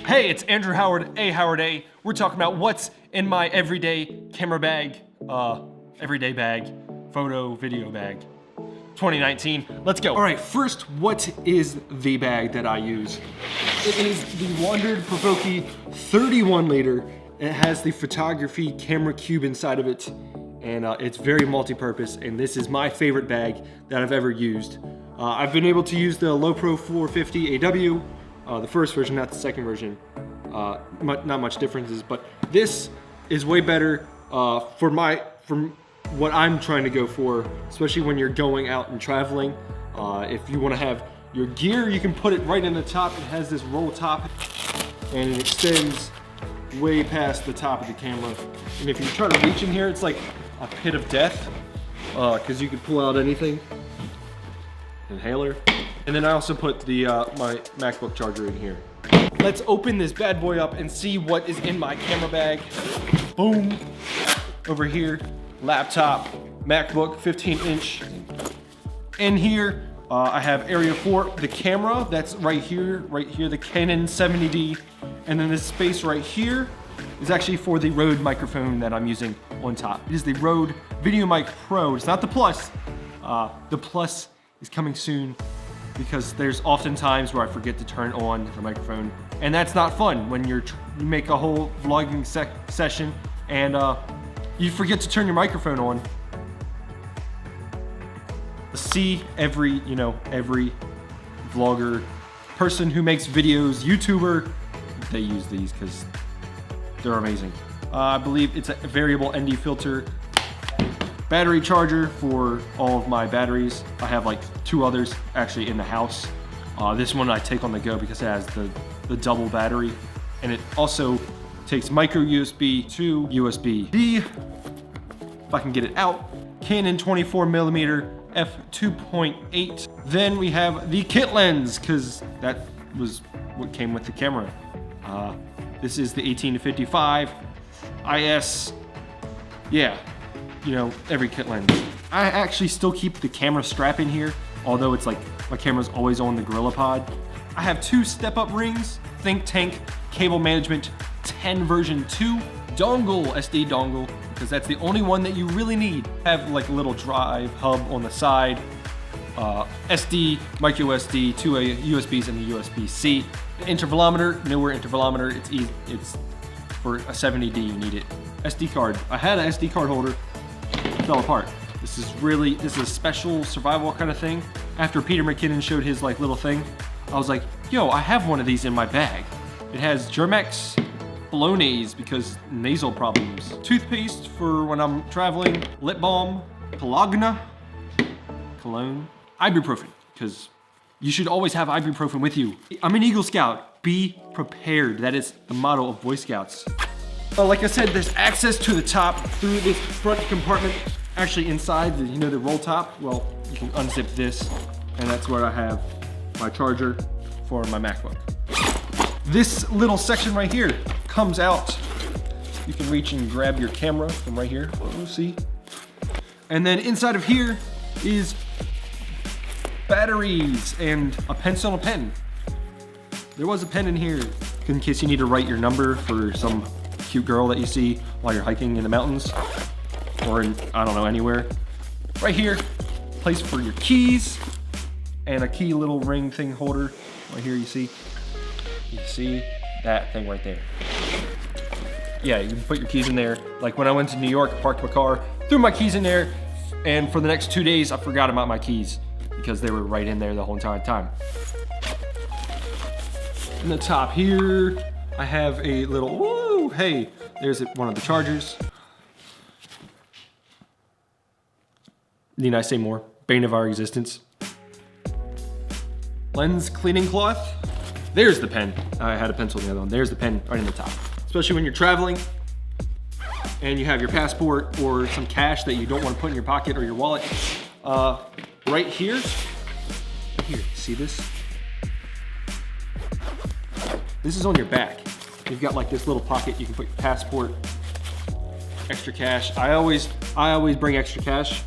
Hey, it's Andrew Howard, A Howard A. We're talking about what's in my everyday camera bag, everyday bag, photo, video bag, 2019. Let's go. All right, first, what is the bag that I use? It is the Wandered Provoke 31 liter. It has the photography camera cube inside of it, and it's very multi-purpose, and this is my favorite bag that I've ever used. I've been able to use the Lowepro 450 AW, the first version, not the second version. Not much differences, but this is way better from what I'm trying to go for, especially when you're going out and traveling. If you want to have your gear, you can put it right in the top. It has this roll top, and it extends way past the top of the camera. And if you try to reach in here, it's like a pit of death, because you can pull out anything. Inhaler. And then I also put the my MacBook charger in here. Let's open this bad boy up and see what is in my camera bag. Boom. Over here, laptop, MacBook 15-inch. In here, I have Area 4, the camera, that's right here, the Canon 70D. And then this space right here is actually for the Rode microphone that I'm using on top. It is the Rode VideoMic Pro. It's not the Plus. The Plus is coming soon, because there's often times where I forget to turn on the microphone, and that's not fun when you make a whole vlogging session and you forget to turn your microphone on. See, every vlogger, person who makes videos, YouTuber, they use these because they're amazing. I believe it's a variable ND filter. Battery charger for all of my batteries. I have like 2 others actually in the house. This one I take on the go because it has the double battery, and it also takes micro USB to USB-B. If I can get it out. Canon 24mm f2.8. Then we have the kit lens, because that was what came with the camera. This is the 18-55 IS. Yeah. Every kit lens. I actually still keep the camera strap in here, although it's like my camera's always on the GorillaPod. I have 2 step-up rings, Think Tank Cable Management 10 version 2 dongle, SD dongle, because that's the only one that you really need. I have like a little drive hub on the side, SD, micro SD, 2 USBs and the USB-C. Intervalometer, newer intervalometer, it's easy. It's for a 70D, you need it. SD card, I had an SD card holder, fell apart. This is a special survival kind of thing. After Peter McKinnon showed his like little thing, I was like, yo, I have one of these in my bag. It has Germ-X Bolognese because nasal problems. Toothpaste for when I'm traveling. Lip balm. Cologne. Ibuprofen, because you should always have ibuprofen with you. I'm an Eagle Scout. Be prepared. That is the motto of Boy Scouts. Like I said, there's access to the top through this front compartment. Actually inside the roll top, well, you can unzip this, and that's where I have my charger for my MacBook. This little section right here comes out. You can reach and grab your camera from right here, see? And then inside of here is batteries and a pencil and a pen. There was a pen in here in case you need to write your number for some cute girl that you see while you're hiking in the mountains, or in, I don't know, anywhere. Right here, place for your keys, and a key little ring thing holder. Right here you see that thing right there. Yeah, you can put your keys in there. Like when I went to New York, parked my car, threw my keys in there, and for the next 2 days I forgot about my keys because they were right in there the whole entire time. In the top here, I have a little, woo, hey, there's one of the chargers. Need I say more? Bane of our existence. Lens cleaning cloth. There's the pen. I had a pencil in the other one. There's the pen right in the top. Especially when you're traveling and you have your passport or some cash that you don't want to put in your pocket or your wallet. Right here, see this? This is on your back. You've got like this little pocket. You can put your passport, extra cash. I always bring extra cash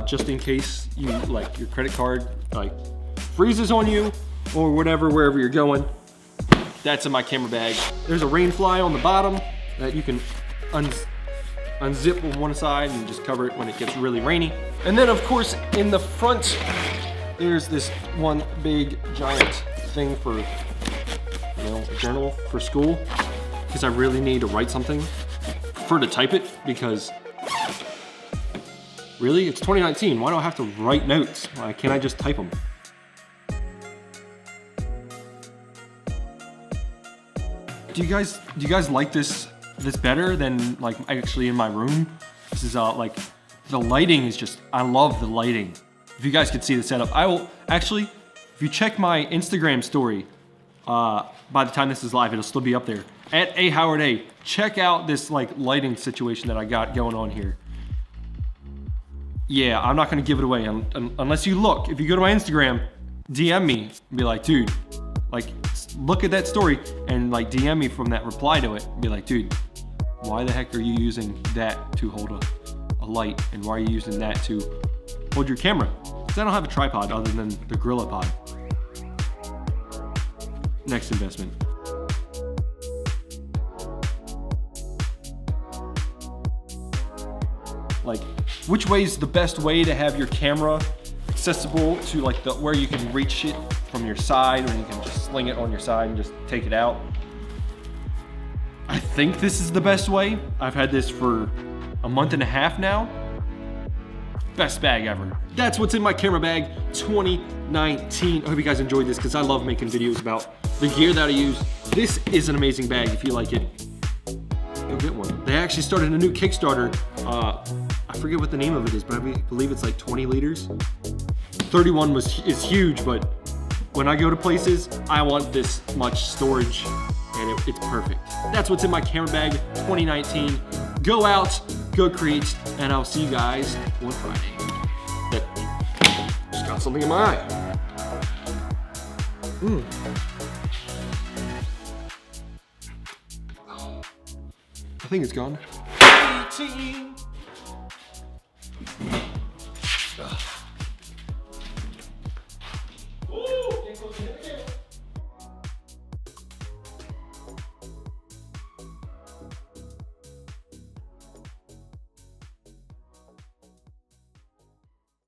just in case you like your credit card like freezes on you or whatever, wherever you're going. That's in my camera bag. There's a rain fly on the bottom that you can unzip on one side and just cover it when it gets really rainy. And then of course in the front, there's this one big giant thing for, you know, a journal for school, because I really need to write something. I prefer to type it because really, it's 2019. Why do I have to write notes? Why can't I just type them? Do you guys like this better than like actually in my room? This is like, the lighting is just, I love the lighting. If you guys could see the setup, I will actually, if you check my Instagram story, by the time this is live, it'll still be up there. At @AHowardA, check out this like lighting situation that I got going on here. Yeah, I'm not gonna give it away unless you look. If you go to my Instagram, DM me and be like, dude, like look at that story and like DM me from that reply to it and be like, dude, why the heck are you using that to hold a light, and why are you using that to hold your camera? Because I don't have a tripod other than the GorillaPod. Next investment. Like, which way is the best way to have your camera accessible to like where you can reach it from your side, or you can just sling it on your side and just take it out? I think this is the best way. I've had this for a month and a half now. Best bag ever. That's what's in my camera bag 2019. I hope you guys enjoyed this because I love making videos about the gear that I use. This is an amazing bag. If you like it, go get one. They actually started a new Kickstarter. I forget what the name of it is, but I believe it's like 20 liters. 31 is huge, but when I go to places, I want this much storage, and it's perfect. That's what's in my camera bag 2019. Go out, go create, and I'll see you guys on Friday. Just got something in my eye. I think it's gone. 18.